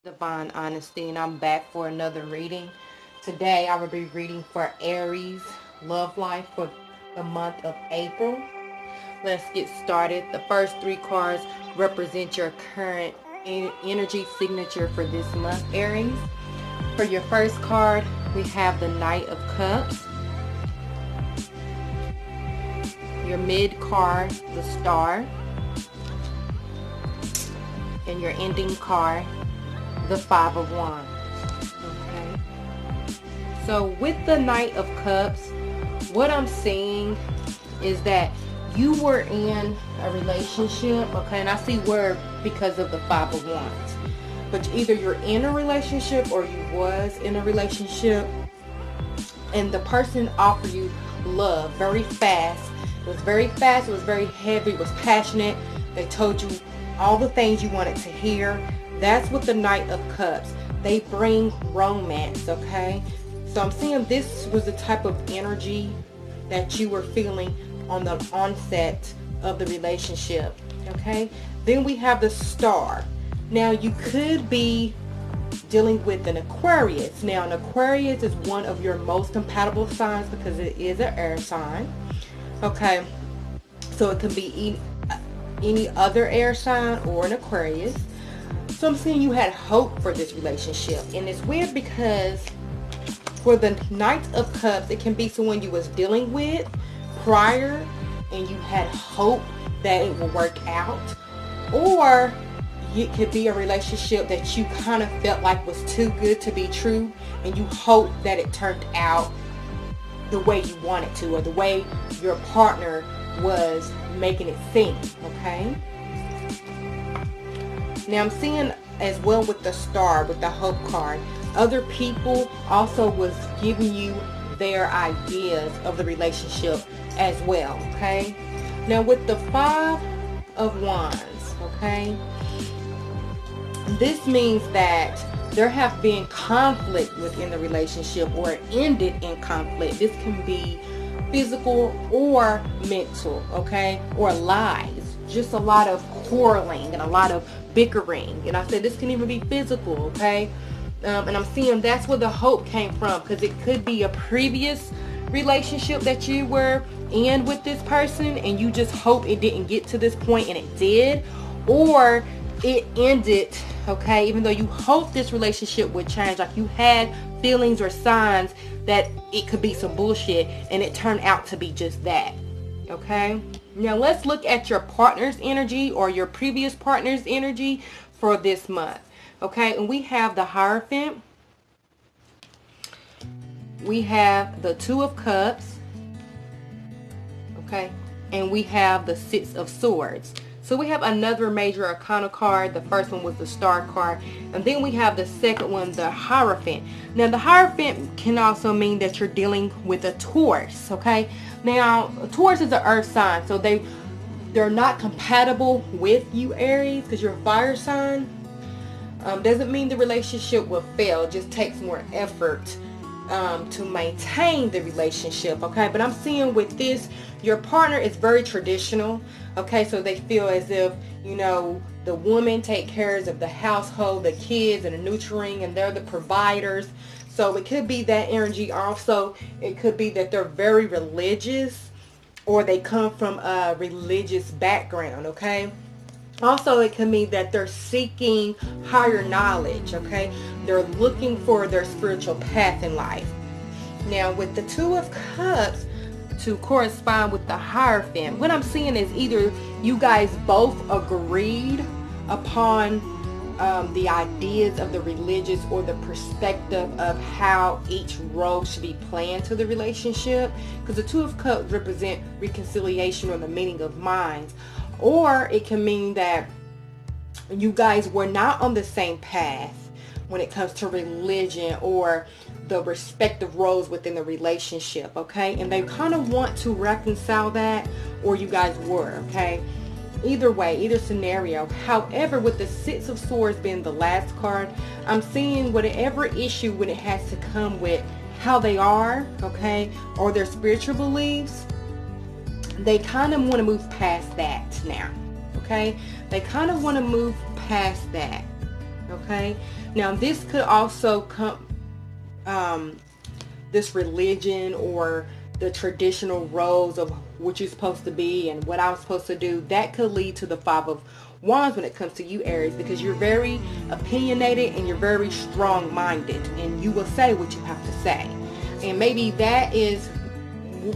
Divine Honesty, and I'm back for another reading. Today I will be reading for Aries love life for the month of April. Let's get started. The first three cards represent your current energy signature for this month, Aries. For your first card, we have the Knight of Cups. Your mid card, the Star. And your ending card, the Five of Wands. Okay. So with the Knight of Cups, what I'm seeing is that you were in a relationship, okay, and I see where because of the Five of Wands. But either you're in a relationship or you was in a relationship and the person offered you love very fast. It was very fast, it was very heavy, it was passionate. They told you all the things you wanted to hear. That's what the Knight of Cups. They bring romance, okay? So I'm seeing this was the type of energy that you were feeling on the onset of the relationship, okay? Then we have the Star. Now you could be dealing with an Aquarius. Now an Aquarius is one of your most compatible signs because it is an air sign, okay? So it can be any other air sign or an Aquarius. So I'm seeing you had hope for this relationship. And it's weird because for the Knight of Cups, it can be someone you was dealing with prior and you had hope that it will work out. Or it could be a relationship that you kind of felt like was too good to be true and you hope that it turned out the way you wanted to or the way your partner was making it seem, okay? Now I'm seeing as well with the Star, with the Hope card, other people also was giving you their ideas of the relationship as well, okay? Now with the Five of Wands, okay, this means that there have been conflict within the relationship or it ended in conflict. This can be physical or mental, okay, or lies, just a lot of quarreling and a lot of bickering. And I said this can even be physical, okay? And I'm seeing that's where the hope came from because it could be a previous relationship that you were in with this person and you just hope it didn't get to this point and it did, or it ended, okay, even though you hope this relationship would change, like you had feelings or signs that it could be some bullshit and it turned out to be just that, okay? Now let's look at your partner's energy or your previous partner's energy for this month, okay? And we have the Hierophant, we have the Two of Cups, okay, and we have the Six of Swords. So we have another major arcana card. The first one was the Star card. And then we have the second one, the Hierophant. Now the Hierophant can also mean that you're dealing with a Taurus, okay? Now, Taurus is an earth sign. So they're not compatible with you, Aries, because you're a fire sign. Doesn't mean the relationship will fail. It just takes more effort to maintain the relationship, okay? But I'm seeing with this, your partner is very traditional, okay? So they feel as if, you know, the woman take care of the household, the kids, and the nurturing, and they're the providers. So it could be that energy. Also, it could be that they're very religious or they come from a religious background, okay? Also, it can mean that they're seeking higher knowledge, okay? They're looking for their spiritual path in life. Now, with the Two of Cups to correspond with the Hierophant, what I'm seeing is either you guys both agreed upon the ideas of the religious or the perspective of how each role should be planned to the relationship, because the Two of Cups represent reconciliation or the meeting of minds. Or it can mean that you guys were not on the same path when it comes to religion or the respective roles within the relationship, okay? And they kind of want to reconcile that, or you guys were, okay? Either way, either scenario. However, with the Six of Swords being the last card, I'm seeing whatever issue when it has to come with how they are, okay, or their spiritual beliefs, they kind of want to move past that now, okay? They kind of want to move past that, okay? Now this could also come, this religion or the traditional roles of what you're supposed to be and what I'm supposed to do, that could lead to the Five of Wands when it comes to you, Aries, because you're very opinionated and you're very strong-minded, and you will say what you have to say. And maybe that is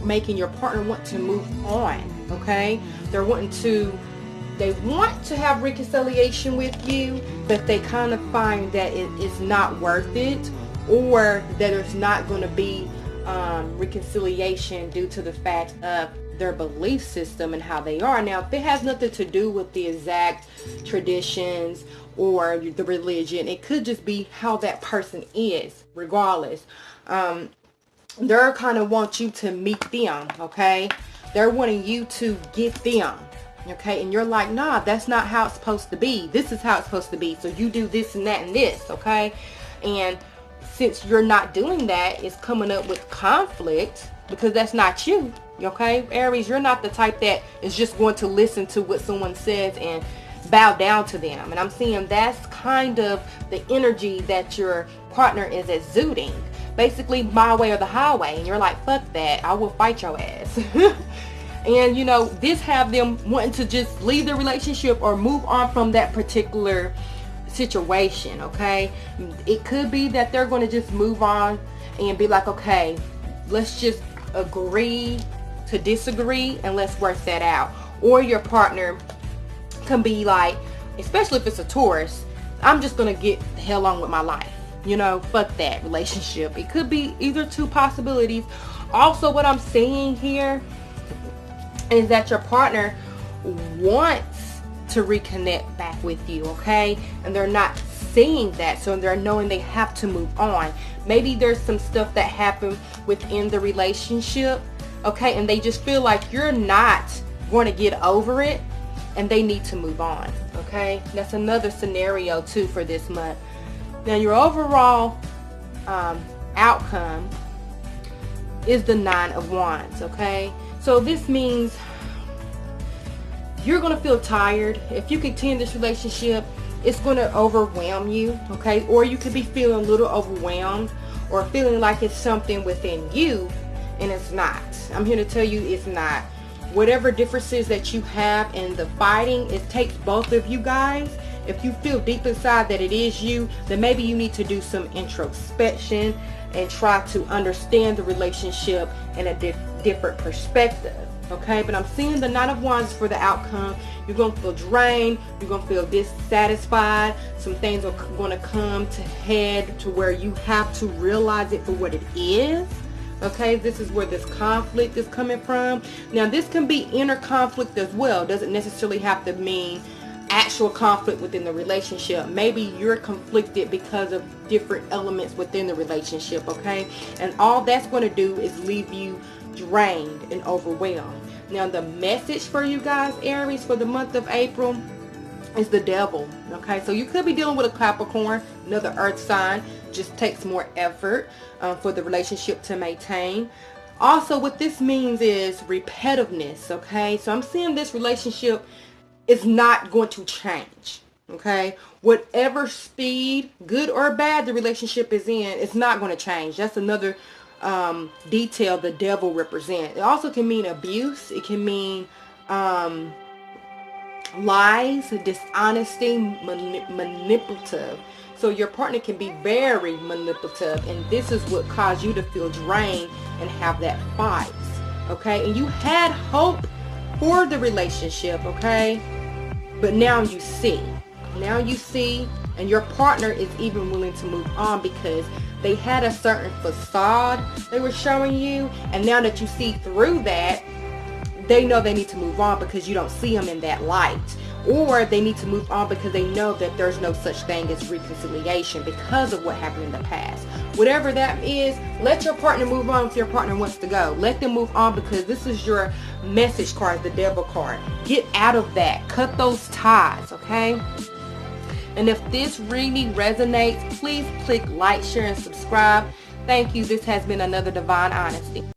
making your partner want to move on, okay? They want to have reconciliation with you, but they kind of find that it's not worth it, or that there's not going to be reconciliation due to the fact of their belief system and how they are. Now, if it has nothing to do with the exact traditions or the religion, it could just be how that person is, regardless. They're kind of want you to meet them, okay? They're wanting you to get them, okay? And you're like, nah, that's not how it's supposed to be. This is how it's supposed to be. So you do this and that and this, okay? And since you're not doing that, it's coming up with conflict because that's not you, okay? Aries, you're not the type that is just going to listen to what someone says and bow down to them. And I'm seeing that's kind of the energy that your partner is exuding. Basically, my way or the highway. And you're like, fuck that. I will fight your ass. And, you know, this have them wanting to just leave the relationship or move on from that particular situation, okay? It could be that they're going to just move on and be like, okay, let's just agree to disagree and let's work that out. Or your partner can be like, especially if it's a Taurus, I'm just going to get the hell on with my life. You know, fuck that relationship. It could be either two possibilities. Also, what I'm saying here is that your partner wants to reconnect back with you, okay? And they're not seeing that, so they're knowing they have to move on. Maybe there's some stuff that happened within the relationship, okay? And they just feel like you're not going to get over it and they need to move on, okay? That's another scenario too for this month. Now, your overall outcome is the Nine of Wands, okay? So this means you're going to feel tired. If you continue this relationship, it's going to overwhelm you, okay? Or you could be feeling a little overwhelmed or feeling like it's something within you, and it's not. I'm here to tell you it's not. Whatever differences that you have in the fighting, it takes both of you guys. If you feel deep inside that it is you, then maybe you need to do some introspection and try to understand the relationship in a different perspective, okay? But I'm seeing the Nine of Wands for the outcome. You're going to feel drained. You're going to feel dissatisfied. Some things are going to come to head to where you have to realize it for what it is, okay? This is where this conflict is coming from. Now, this can be inner conflict as well. Doesn't necessarily have to mean actual conflict within the relationship. Maybe you're conflicted because of different elements within the relationship, okay? And all that's going to do is leave you drained and overwhelmed. Now, the message for you guys, Aries, for the month of April is the Devil, okay? So you could be dealing with a Capricorn, another earth sign. Just takes more effort for the relationship to maintain. Also, what this means is repetitiveness, okay? So I'm seeing this relationship is not going to change, okay? Whatever speed, good or bad, the relationship is in, it's not going to change. That's another detail the Devil represents. It also can mean abuse. It can mean lies, dishonesty, manipulative. So your partner can be very manipulative, and this is what caused you to feel drained and have that fight, okay? And you had hope for the relationship, okay? But now you see, and your partner is even willing to move on because they had a certain facade they were showing you, and now that you see through that, they know they need to move on because you don't see them in that light. Or they need to move on because they know that there's no such thing as reconciliation because of what happened in the past. Whatever that is, let your partner move on if your partner wants to go. Let them move on because this is your message card, the Devil card. Get out of that. Cut those ties, okay? And if this really resonates, please click like, share, and subscribe. Thank you. This has been another Divine Honesty.